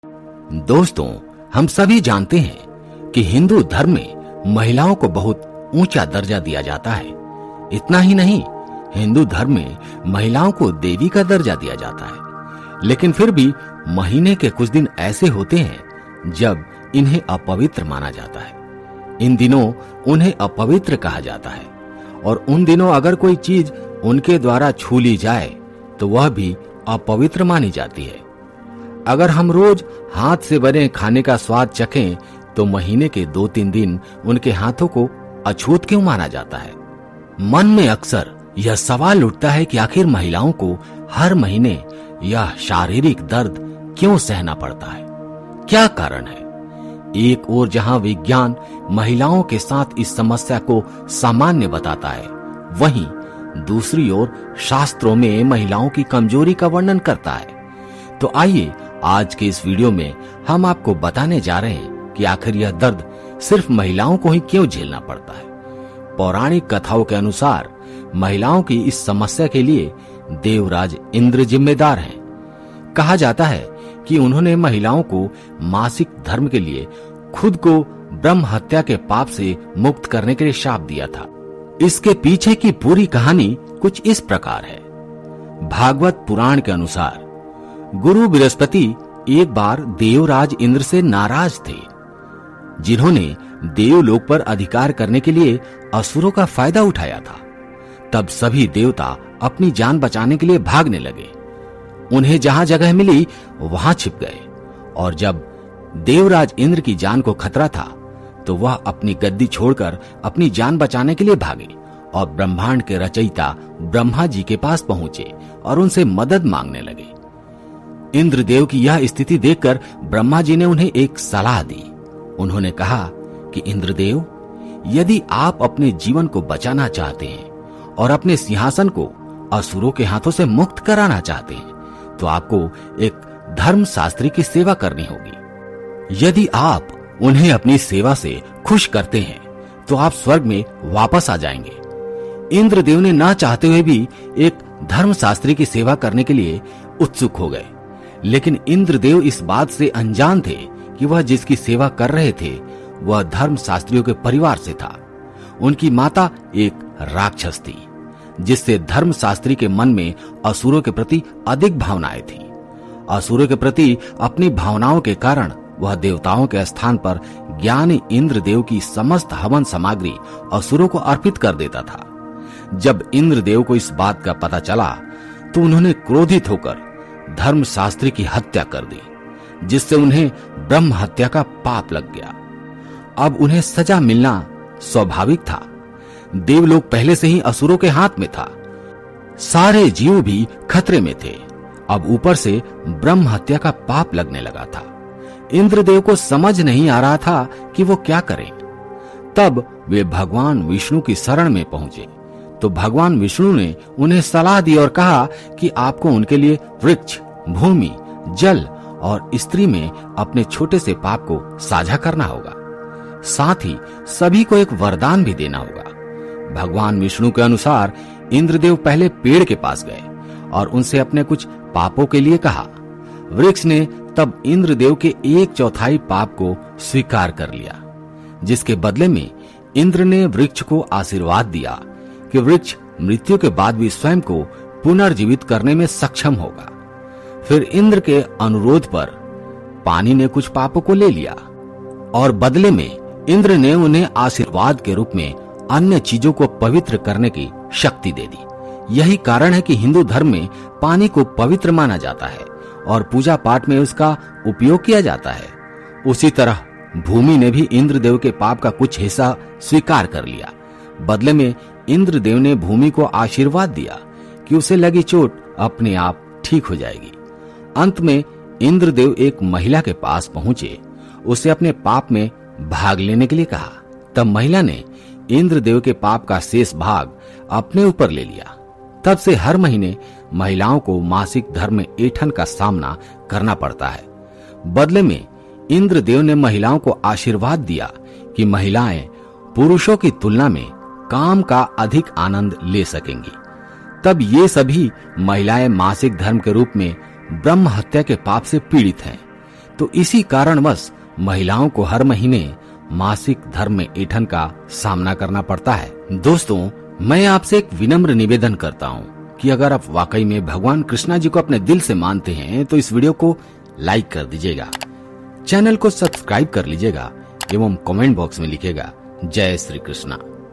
दोस्तों, हम सभी जानते हैं कि हिंदू धर्म में महिलाओं को बहुत ऊंचा दर्जा दिया जाता है। इतना ही नहीं, हिंदू धर्म में महिलाओं को देवी का दर्जा दिया जाता है। लेकिन फिर भी महीने के कुछ दिन ऐसे होते हैं जब इन्हें अपवित्र माना जाता है। इन दिनों उन्हें अपवित्र कहा जाता है और उन दिनों अगर कोई चीज उनके द्वारा छू ली जाए तो वह भी अपवित्र मानी जाती है। अगर हम रोज हाथ से बने खाने का स्वाद चखें तो महीने के 2-3 दिन उनके हाथों को अछूत क्यों माना जाता है? मन में अक्सर यह सवाल उठता है कि आखिर महिलाओं को हर महीने यह शारीरिक दर्द क्यों सहना पड़ता है? क्या कारण है? एक ओर जहां विज्ञान महिलाओं के साथ इस समस्या को सामान्य बताता है, वहीं दूसरी ओर शास्त्रों में महिलाओं की कमजोरी का वर्णन करता है। तो आइए आज के इस वीडियो में हम आपको बताने जा रहे हैं कि आखिर यह दर्द सिर्फ महिलाओं को ही क्यों झेलना पड़ता है। पौराणिक कथाओं के अनुसार महिलाओं की इस समस्या के लिए देवराज इंद्र जिम्मेदार हैं। कहा जाता है कि उन्होंने महिलाओं को मासिक धर्म के लिए खुद को ब्रह्म हत्या के पाप से मुक्त करने के लिए शाप दिया था। इसके पीछे की पूरी कहानी कुछ इस प्रकार है। भागवत पुराण के अनुसार गुरु बृहस्पति एक बार देवराज इंद्र से नाराज थे, जिन्होंने देवलोक पर अधिकार करने के लिए असुरों का फायदा उठाया था। तब सभी देवता अपनी जान बचाने के लिए भागने लगे। उन्हें जहां जगह मिली वहां छिप गए और जब देवराज इंद्र की जान को खतरा था तो वह अपनी गद्दी छोड़कर अपनी जान बचाने के लिए भागे और ब्रह्मांड के रचयिता ब्रह्मा जी के पास पहुंचे और उनसे मदद मांगने लगे। इंद्रदेव की यह स्थिति देखकर ब्रह्मा जी ने उन्हें एक सलाह दी। उन्होंने कहा कि इंद्रदेव, यदि आप अपने जीवन को बचाना चाहते हैं और अपने सिंहासन को असुरों के हाथों से मुक्त कराना चाहते हैं तो आपको एक धर्मशास्त्री की सेवा करनी होगी। यदि आप उन्हें अपनी सेवा से खुश करते हैं तो आप स्वर्ग में वापस आ जाएंगे। इंद्रदेव ने ना चाहते हुए भी एक धर्मशास्त्री की सेवा करने के लिए उत्सुक हो गए। लेकिन इंद्रदेव इस बात से अनजान थे कि वह जिसकी सेवा कर रहे थे वह धर्मशास्त्रियों के परिवार से था। उनकी माता एक राक्षस थी, जिससे धर्मशास्त्री के मन में असुरों के प्रति अधिक भावनाएं थीं। असुरों के प्रति अपनी भावनाओं के कारण वह देवताओं के स्थान पर ज्ञानी इंद्रदेव की समस्त हवन सामग्री असुरों को अर्पित कर देता था। जब इंद्रदेव को इस बात का पता चला तो उन्होंने क्रोधित होकर धर्मशास्त्री की हत्या कर दी, जिससे उन्हें ब्रह्म हत्या का पाप लग गया। अब उन्हें सजा मिलना स्वाभाविक था। देवलोक पहले से ही असुरों के हाथ में था। सारे जीव भी खतरे में थे। अब ऊपर से ब्रह्म हत्या का पाप लगने लगा था। इंद्रदेव को समझ नहीं आ रहा था कि वो क्या करें। तब वे भगवान विष्णु की शरण में पहुंचे तो भगवान विष्णु ने उन्हें सलाह दी और कहा कि आपको उनके लिए वृक्ष, भूमि, जल और स्त्री में अपने छोटे से पाप को साझा करना होगा। साथ ही सभी को एक वरदान भी देना होगा। भगवान विष्णु के अनुसार इंद्रदेव पहले पेड़ के पास गए और उनसे अपने कुछ पापों के लिए कहा। वृक्ष ने तब इंद्रदेव के 1/4 पाप को स्वीकार कर लिया, जिसके बदले में इंद्र ने वृक्ष को आशीर्वाद दिया कि वृक्ष मृत्यु के बाद भी स्वयं को पुनर्जीवित करने में सक्षम होगा। फिर इंद्र के अनुरोध पर पानी ने कुछ पापों को ले लिया और बदले में इंद्र ने उन्हें आशीर्वाद के रूप में अन्य चीजों को पवित्र करने की शक्ति दे दी। यही कारण है कि हिंदू धर्म में पानी को पवित्र माना जाता है और पूजा पाठ में उसका उपयोग किया जाता है। उसी तरह भूमि ने भी इंद्रदेव के पाप का कुछ हिस्सा स्वीकार कर लिया। बदले में इंद्रदेव ने भूमि को आशीर्वाद दिया कि उसे लगी चोट अपने आप ठीक हो जाएगी। अंत में इंद्रदेव एक महिला के पास पहुंचे, उसे अपने पाप में भाग लेने के लिए कहा। तब महिला ने इंद्रदेव के पाप का शेष भाग अपने ऊपर ले लिया। तब से हर महीने महिलाओं को मासिक धर्म में ऐंठन का सामना करना पड़ता है। बदले में इंद्रदेव ने महिलाओं को आशीर्वाद दिया कि महिलाएं पुरुषों की तुलना में काम का अधिक आनंद ले सकेंगी। तब ये सभी महिलाएं मासिक धर्म के रूप में ब्रह्म हत्या के पाप से पीड़ित हैं। तो इसी कारणवश महिलाओं को हर महीने मासिक धर्म में ऐंठन का सामना करना पड़ता है। दोस्तों, मैं आपसे एक विनम्र निवेदन करता हूँ कि अगर आप वाकई में भगवान कृष्णा जी को अपने दिल से मानते हैं तो इस वीडियो को लाइक कर दीजिएगा, चैनल को सब्सक्राइब कर लीजिएगा एवं कमेंट बॉक्स में लिखिएगा जय श्री कृष्णा।